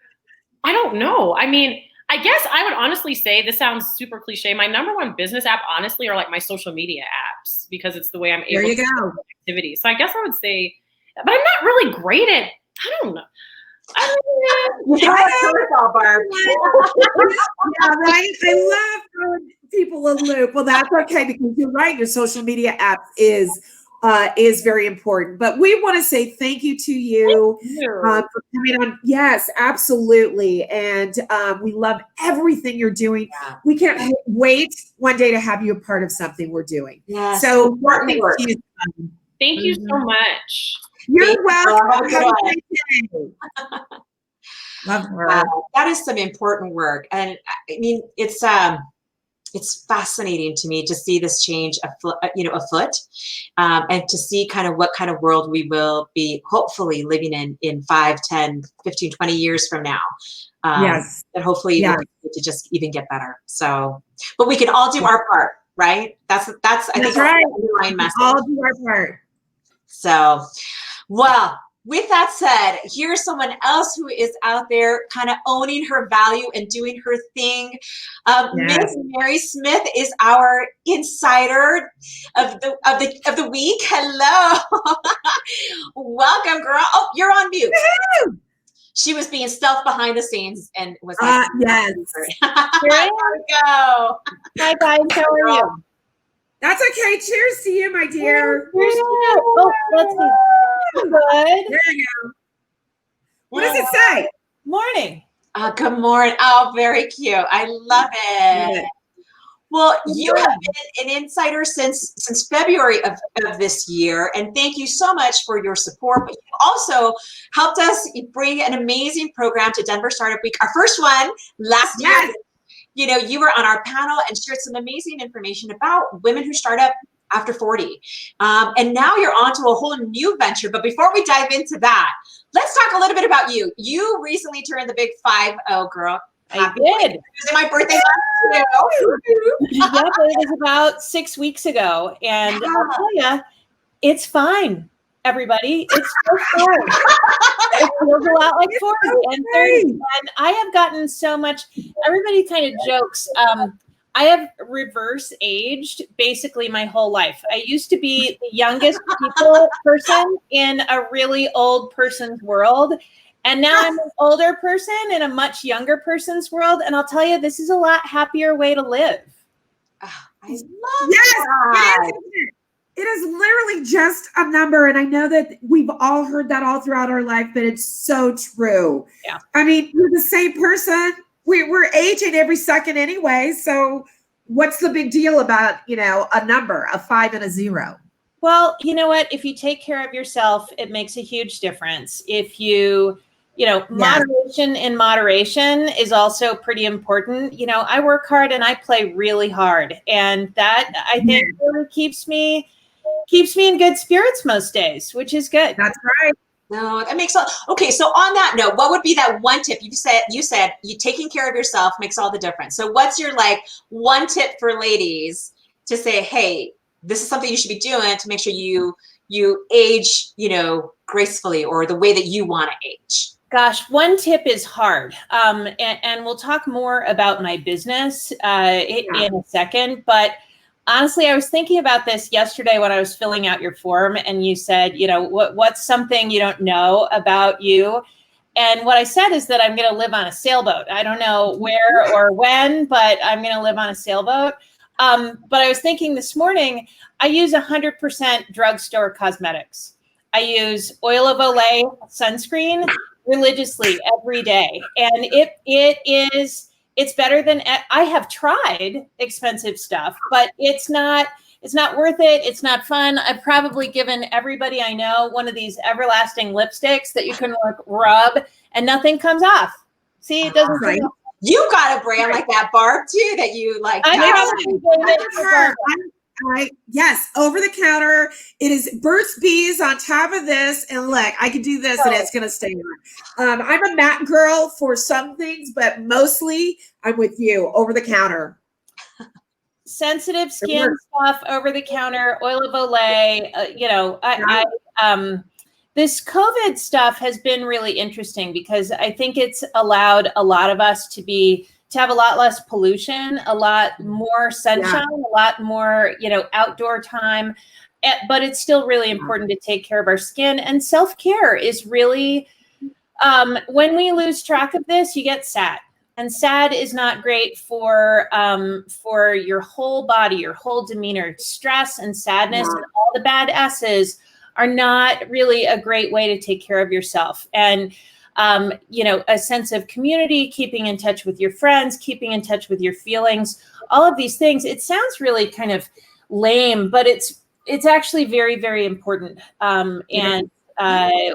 C: I don't know. I mean, I guess I would honestly say, this sounds super cliche, my number one business app, honestly, are like my social media apps, because it's the way I'm able to do activities. So I guess I would say, but I'm not really great at, I don't know.
A: Yeah, right. I love throwing people a loop. Well, that's okay, because you're right. Your social media app is very important. But we want to say thank you to you for coming on. Yes, absolutely. And we love everything you're doing. Yeah. We can't wait one day to have you a part of something we're doing. Yeah. So
C: thank you so much.
A: You're welcome. Have a great day. Love her.
B: Wow, that is some important work. And I mean, it's fascinating to me to see this change afoot, and to see kind of what kind of world we will be hopefully living in 5, 10, 15, 20 years from now.
A: Yes.
B: And hopefully we'll to just even get better. So, but we can all do our part, right? That's I think
A: right.
B: The message.
A: All do our part.
B: So, well, with that said, here's someone else who is out there kind of owning her value and doing her thing. Miss Mary Smith is our insider of the week. Hello. Welcome, girl. Oh, you're on mute.
A: Woo-hoo!
B: She was being stealth behind the scenes and was like,
A: yes.
B: Here we go.
D: Hi, guys. How are you?
A: That's okay. Cheers to you, my dear.
D: Cheers to you. Oh, let's see. Good.
A: There you go. What does it say?
D: Morning.
B: Good morning. Oh, very cute. I love it. Well, you have been an insider since February of this year, and thank you so much for your support. But you also helped us bring an amazing program to Denver Startup Week, our first one last year. You know, you were on our panel and shared some amazing information about women who start up after 40. And now you're on to a whole new venture. But before we dive into that, let's talk a little bit about you. You recently turned the big 5-0, girl.
D: I did.
B: It was my birthday month too.
D: Yep, it was about 6 weeks ago. And I'll tell you, it's fine, everybody. It's so fun. It feels a lot like 40 and 30. And I have gotten so much, everybody kind of jokes. I have reverse aged basically my whole life. I used to be the youngest person in a really old person's world. And now I'm an older person in a much younger person's world. And I'll tell you, this is a lot happier way to live.
B: Oh, I love that.
A: It is literally just a number. And I know that we've all heard that all throughout our life, but it's so true.
D: Yeah.
A: I mean, you're the same person. We're aging every second anyway. So what's the big deal about, a number, a 5 and a 0?
D: Well, you know what? If you take care of yourself, it makes a huge difference. If you, moderation in moderation is also pretty important. I work hard and I play really hard. And that I think really keeps me in good spirits most days, which is good.
A: That's right.
B: No, that makes sense. Okay, so on that note, what would be that one tip? You said you taking care of yourself makes all the difference. So what's your one tip for ladies to say, hey, this is something you should be doing to make sure you age, gracefully or the way that you want to age?
D: Gosh, one tip is hard. And we'll talk more about my business in a second. But honestly, I was thinking about this yesterday when I was filling out your form, and you said, what's something you don't know about you? And what I said is that I'm going to live on a sailboat. I don't know where or when, but I'm going to live on a sailboat. But I was thinking this morning, I use 100% drugstore cosmetics. I use oil of Olay sunscreen religiously every day. And it's better than, I have tried expensive stuff, but it's not worth it. It's not fun. I've probably given everybody I know one of these everlasting lipsticks that you can rub and nothing comes off. See, it doesn't come off.
B: You got a brand like that, Barb, too, that you like.
A: Yes, over the counter. It is Burt's Bees on top of this, and look, I can do this, and it's going to stay on. I'm a matte girl for some things, but mostly I'm with you. Over the counter,
D: sensitive skin stuff, over the counter, oil of Olay. This COVID stuff has been really interesting because I think it's allowed a lot of us to have a lot less pollution, a lot more sunshine, a lot more, outdoor time. But it's still really important to take care of our skin. And self-care is really, when we lose track of this, you get sad. And sad is not great for your whole body, your whole demeanor. Stress and sadness and all the bad S's are not really a great way to take care of yourself. And a sense of community, keeping in touch with your friends, keeping in touch with your feelings, all of these things. It sounds really kind of lame, but it's actually very, very important. And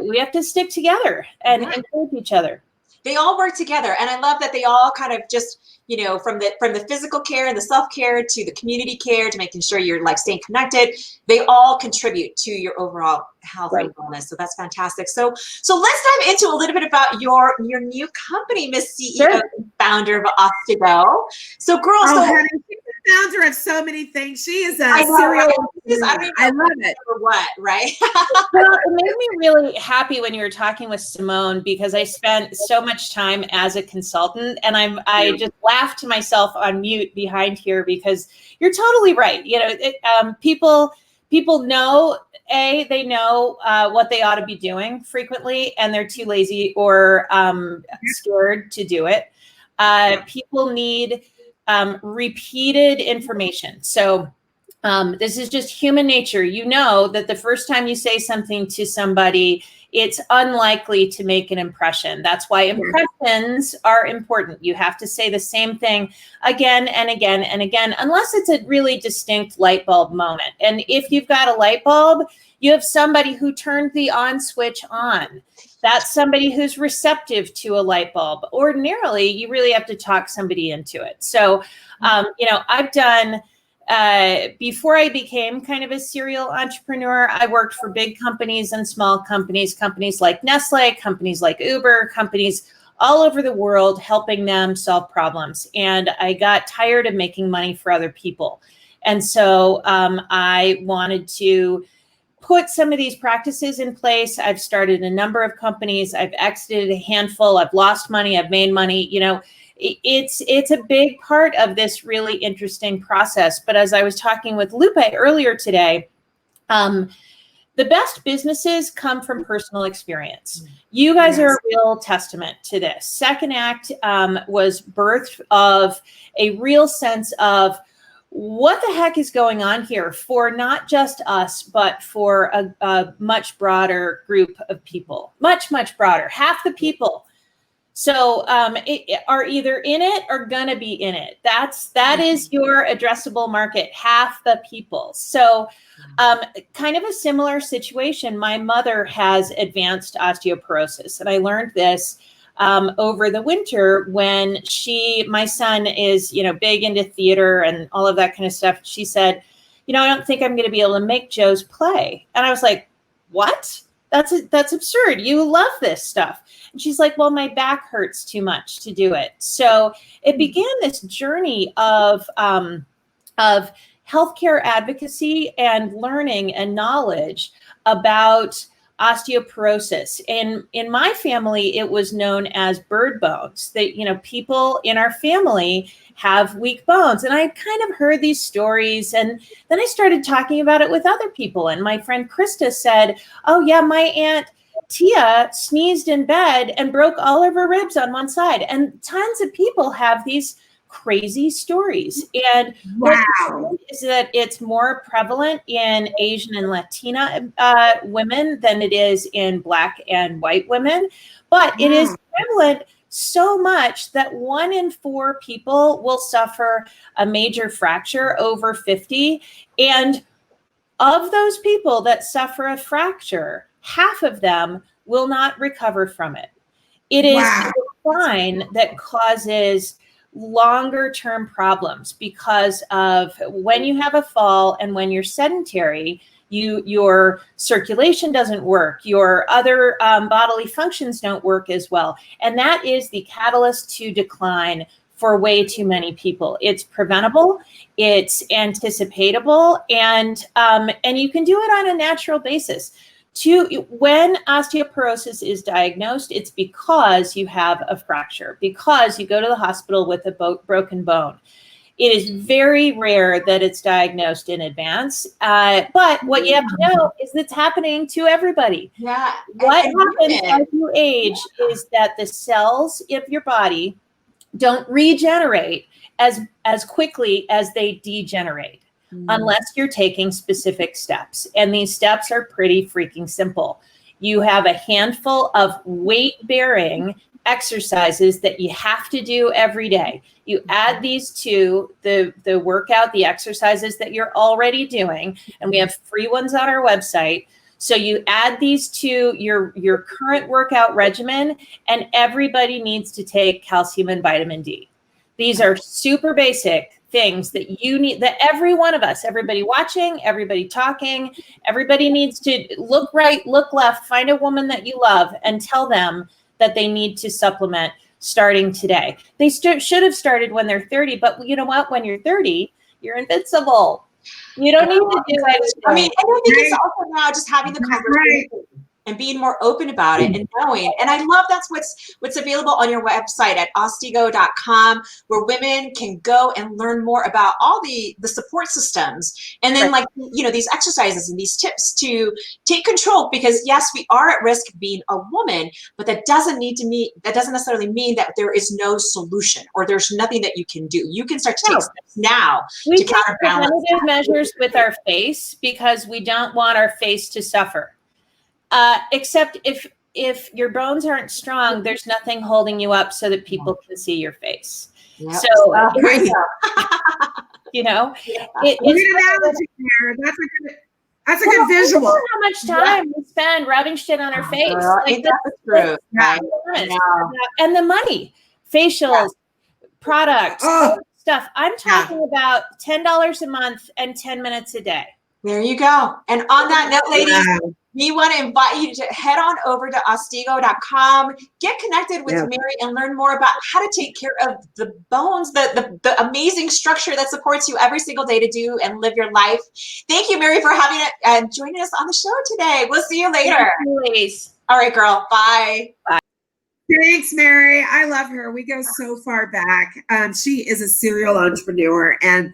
D: we have to stick together and encourage each other.
B: They all work together. And I love that they all kind of just, from the physical care and the self-care to the community care to making sure you're like staying connected, they all contribute to your overall health and wellness. So that's fantastic. So let's dive into a little bit about your new company, Miss CEO, founder of OSTEGO. So girls,
A: honey, she's the founder of so many things. She is a serial. I love it.
B: What, right?
D: Well, it made me really happy when you were talking with Simone because I spent so much time as a consultant, and I just laughed to myself on mute behind here because you're totally right. People know they know what they ought to be doing frequently, and they're too lazy or scared to do it. People need repeated information. So this is just human nature. You know that the first time you say something to somebody, it's unlikely to make an impression. That's why impressions are important. You have to say the same thing again and again and again, unless it's a really distinct light bulb moment. And if you've got a light bulb, you have somebody who turned the on switch on. That's somebody who's receptive to a light bulb. Ordinarily, you really have to talk somebody into it. So, I've done, before I became kind of a serial entrepreneur, I worked for big companies and small companies like Nestle, companies like Uber, companies all over the world, helping them solve problems. And I got tired of making money for other people. And so I wanted to put some of these practices in place. I've started a number of companies. I've exited a handful. I've lost money. I've made money. It's a big part of this really interesting process. But as I was talking with Lupe earlier today, the best businesses come from personal experience. You guys are a real testament to this. Second Act was birthed of a real sense of what the heck is going on here for not just us, but for a much broader group of people, much, much broader, half the people. So are either in it or gonna be in it. That is your addressable market, half the people. So kind of a similar situation. My mother has advanced osteoporosis, and I learned this over the winter when my son is, big into theater and all of that kind of stuff. She said, I don't think I'm going to be able to make Joe's play. And I was like, what? That's absurd. You love this stuff. And she's like, well, my back hurts too much to do it. So it began this journey of healthcare advocacy and learning and knowledge about osteoporosis. In my family, it was known as bird bones. That, people in our family have weak bones. And I kind of heard these stories, and then I started talking about it with other people. And my friend Krista said, oh yeah, my Aunt Tia sneezed in bed and broke all of her ribs on one side. And tons of people have these crazy stories. And
A: wow,
D: what is that it's more prevalent in Asian and Latina women than it is in Black and white women. But it is prevalent so much that 1 in 4 people will suffer a major fracture over 50. And of those people that suffer a fracture, half of them will not recover from it. It is a decline that causes longer term problems because of when you have a fall and when you're sedentary, your circulation doesn't work, your other bodily functions don't work as well. And that is the catalyst to decline for way too many people. It's preventable, it's anticipatable, and you can do it on a natural basis. When osteoporosis is diagnosed, it's because you have a fracture, because you go to the hospital with a broken bone. It is very rare that it's diagnosed in advance, but what you have to know is it's happening to everybody.
B: Yeah.
D: What happens as you age is that the cells of your body don't regenerate as quickly as they degenerate. Unless you're taking specific steps. And these steps are pretty freaking simple. You have a handful of weight-bearing exercises that you have to do every day. You add these to the workout, the exercises that you're already doing, and we have free ones on our website. So you add these to your current workout regimen, and everybody needs to take calcium and vitamin D. These are super basic things that you need, that every one of us, everybody watching, everybody talking, everybody needs to look right, look left, find a woman that you love and tell them that they need to supplement starting today. They should have started when they're 30, but you know what? When you're 30, you're invincible. You don't need to do it.
B: I mean, I think it's also now just having the conversation and being more open about it and knowing. And I love that's what's available on your website at OSTEGO.com, where women can go and learn more about all the support systems. And then these exercises and these tips to take control, because yes, we are at risk of being a woman, but that doesn't necessarily mean that there is no solution or there's nothing that you can do. You can start to take steps now to counterbalance
D: preventative measures with our face because we don't want our face to suffer. Except if your bones aren't strong, there's nothing holding you up so that people can see your face. Yep. So,
A: that's a good visual.
D: How much time we spend rubbing shit on our face?
B: Ain't that the truth?
D: And the money, facials, products, stuff. I'm talking about $10 a month and 10 minutes a day.
B: There you go. And on that note, ladies, we want to invite you to head on over to OSTEGO.com, get connected with Mary and learn more about how to take care of the bones, the amazing structure that supports you every single day to do and live your life. Thank you, Mary, for having it and joining us on the show today. We'll see you later.
D: Please.
B: All right, girl. Bye.
D: Bye.
A: Thanks, Mary. I love her. We go so far back. She is a serial entrepreneur, and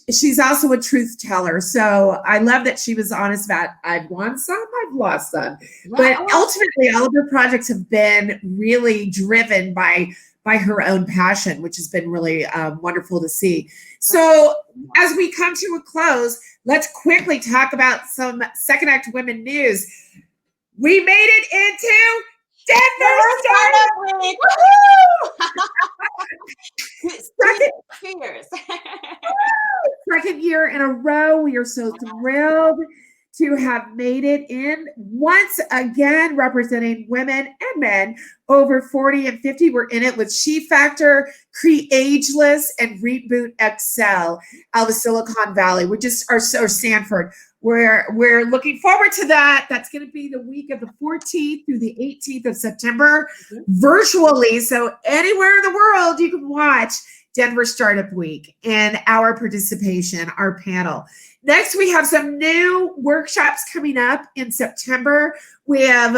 A: she's also a truth teller. So I love that she was honest about, I've won some, I've lost some. Wow. But ultimately, all of her projects have been really driven by her own passion, which has been really wonderful to see. So as we come to a close, let's quickly talk about some Second Act Women news. We made it into Denver Startup Week. Second year in a row. We are so thrilled to have made it in once again, representing women and men over 40 and 50. We're in it with She Factor, Creageless, and Reboot Excel out of Silicon Valley, which is or Stanford. We're looking forward to that. That's going to be the week of the 14th through the 18th of September, virtually. So anywhere in the world you can watch. Denver Startup Week and our participation, our panel. Next, we have some new workshops coming up in September. We have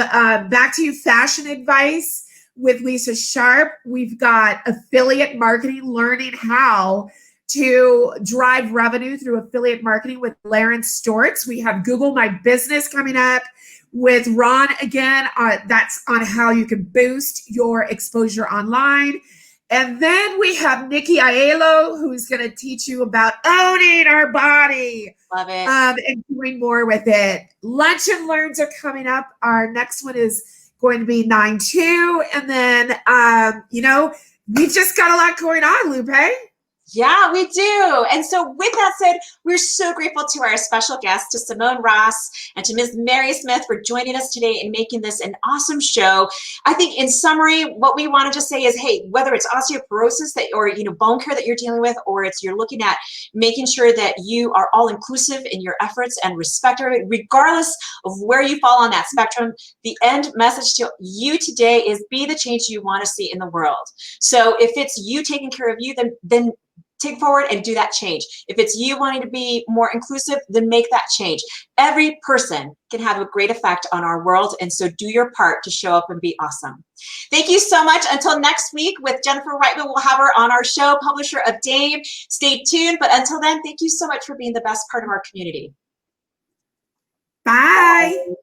A: Back to You Fashion Advice with Lisa Sharp. We've got affiliate marketing, learning how to drive revenue through affiliate marketing with Laren Stortz. We have Google My Business coming up with Ron again. That's on how you can boost your exposure online. And then we have Nikki Aiello, who's going to teach you about owning our body.
B: Love it.
A: And doing more with it. Lunch and Learns are coming up. Our next one is going to be 9/2. And then, we've just got a lot going on, Lupe.
B: Yeah, we do. And so with that said, we're so grateful to our special guest, to Simone Ross and to Ms. Mary Smith for joining us today and making this an awesome show. I think in summary, what we want to just say is, hey, whether it's osteoporosis or bone care that you're dealing with, or you're looking at making sure that you are all inclusive in your efforts and respect everybody, regardless of where you fall on that spectrum, the end message to you today is be the change you want to see in the world. So if it's you taking care of you, then take forward and do that change. If it's you wanting to be more inclusive, then make that change. Every person can have a great effect on our world, and so do your part to show up and be awesome. Thank you so much. Until next week with Jennifer Reitman, we'll have her on our show, publisher of Dame. Stay tuned, but until then, thank you so much for being the best part of our community.
A: Bye.
B: Bye.